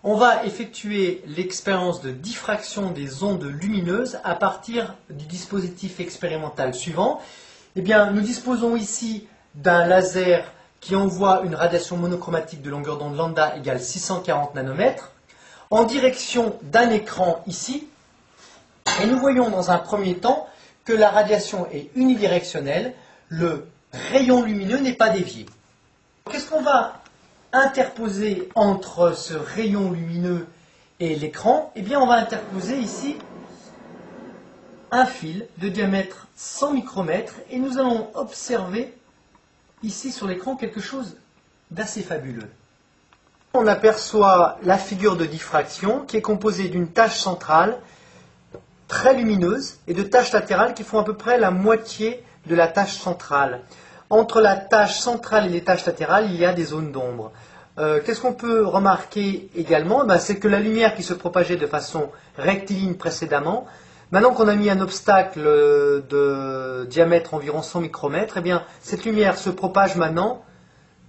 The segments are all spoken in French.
On va effectuer l'expérience de diffraction des ondes lumineuses à partir du dispositif expérimental suivant. Eh bien, nous disposons ici d'un laser qui envoie une radiation monochromatique de longueur d'onde lambda égale 640 nanomètres en direction d'un écran ici. Et nous voyons dans un premier temps que la radiation est unidirectionnelle, le rayon lumineux n'est pas dévié. Qu'est-ce qu'on va interposer entre ce rayon lumineux et l'écran? Eh bien, on va interposer ici un fil de diamètre 100 micromètres et nous allons observer ici sur l'écran quelque chose d'assez fabuleux. On aperçoit la figure de diffraction qui est composée d'une tache centrale très lumineuse et de taches latérales qui font à peu près la moitié de la tache centrale. Entre la tache centrale et les taches latérales, il y a des zones d'ombre. Qu'est-ce qu'on peut remarquer également? C'est que la lumière qui se propageait de façon rectiligne précédemment, maintenant qu'on a mis un obstacle de diamètre environ 100 micromètres, eh bien, cette lumière se propage maintenant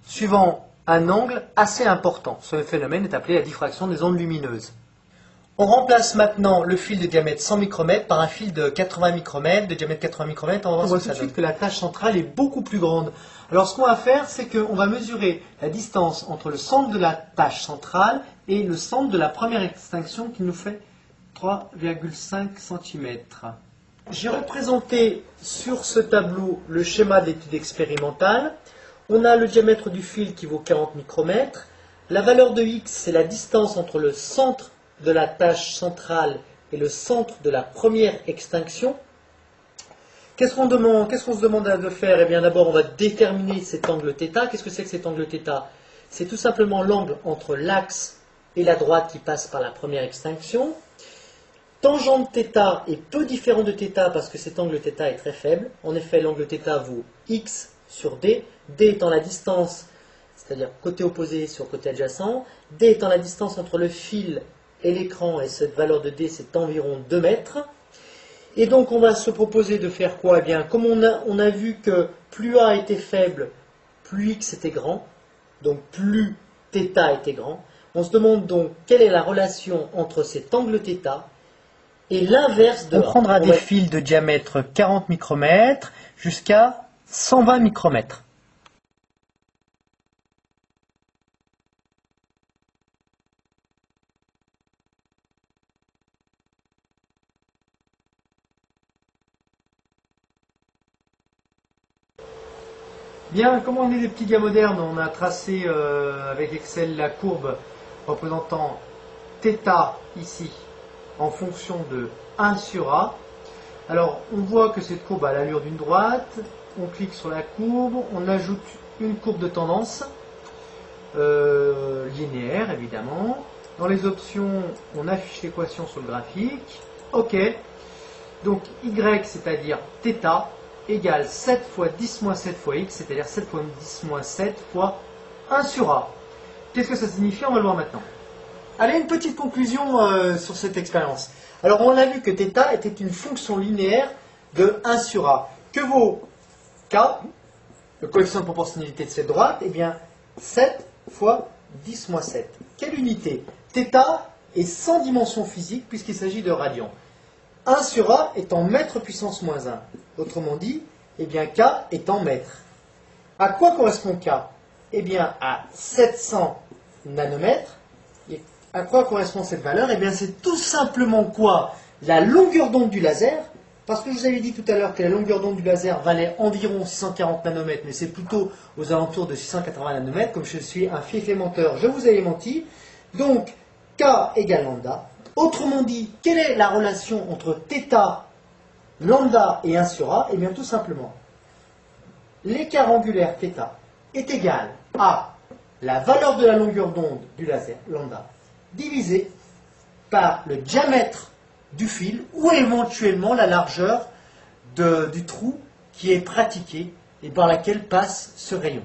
suivant un angle assez important. Ce phénomène est appelé la diffraction des ondes lumineuses. On remplace maintenant le fil de diamètre 100 micromètres par un fil de 80 micromètres, de diamètre 80 micromètres. On voit tout de suite que la tache centrale est beaucoup plus grande. Alors ce qu'on va faire, c'est qu'on va mesurer la distance entre le centre de la tache centrale et le centre de la première extinction qui nous fait 3,5 cm. J'ai représenté sur ce tableau le schéma d'étude expérimentale. On a le diamètre du fil qui vaut 40 micromètres. La valeur de x, c'est la distance entre le centre de la tache centrale et le centre de la première extinction. Qu'est-ce qu'on se demande de faire? Eh bien, d'abord, on va déterminer cet angle θ. Qu'est-ce que c'est que cet angle θ? C'est tout simplement l'angle entre l'axe et la droite qui passe par la première extinction. Tangente θ est peu différent de θ parce que cet angle θ est très faible. En effet, l'angle θ vaut x sur d, d étant la distance, c'est-à-dire côté opposé sur côté adjacent, d étant la distance entre le fil et l'écran, et cette valeur de d, c'est environ 2 mètres. Et donc, on va se proposer de faire quoi? Eh bien, comme on a vu que plus a était faible, plus x était grand, donc plus θ était grand, on se demande donc quelle est la relation entre cet angle θ et l'inverse de A. On prendra des fils de diamètre 40 micromètres jusqu'à 120 micromètres. Bien, comme on est des petits gars modernes, on a tracé avec Excel la courbe représentant θ ici en fonction de 1 sur A. Alors, on voit que cette courbe a l'allure d'une droite. On clique sur la courbe, on ajoute une courbe de tendance linéaire, évidemment. Dans les options, on affiche l'équation sur le graphique. OK. Donc, Y, c'est-à-dire θ, égale 7 fois 10 moins 7 fois x, c'est-à-dire 7 fois 10 moins 7 fois 1 sur a. Qu'est-ce que ça signifie? On va le voir maintenant. Allez, une petite conclusion sur cette expérience. Alors, on a vu que θ était une fonction linéaire de 1 sur a. Que vaut k, le coefficient de proportionnalité de cette droite? Eh bien, 7 fois 10 moins 7. Quelle unité? θ est sans dimension physique puisqu'il s'agit de radians. 1 sur A est en mètres puissance moins 1. Autrement dit, eh bien, K est en mètres. À quoi correspond K? Eh bien, à 700 nanomètres. Et à quoi correspond cette valeur? Eh bien, c'est tout simplement quoi? La longueur d'onde du laser. Parce que je vous avais dit tout à l'heure que la longueur d'onde du laser valait environ 640 nanomètres, mais c'est plutôt aux alentours de 680 nanomètres. Comme je suis un fief et menteur, je vous avais menti. Donc, K égale lambda. Autrement dit, quelle est la relation entre θ, lambda et 1 sur A? Eh bien, tout simplement, l'écart angulaire θ est égal à la valeur de la longueur d'onde du laser, lambda, divisé par le diamètre du fil ou éventuellement la largeur du trou qui est pratiqué et par laquelle passe ce rayon.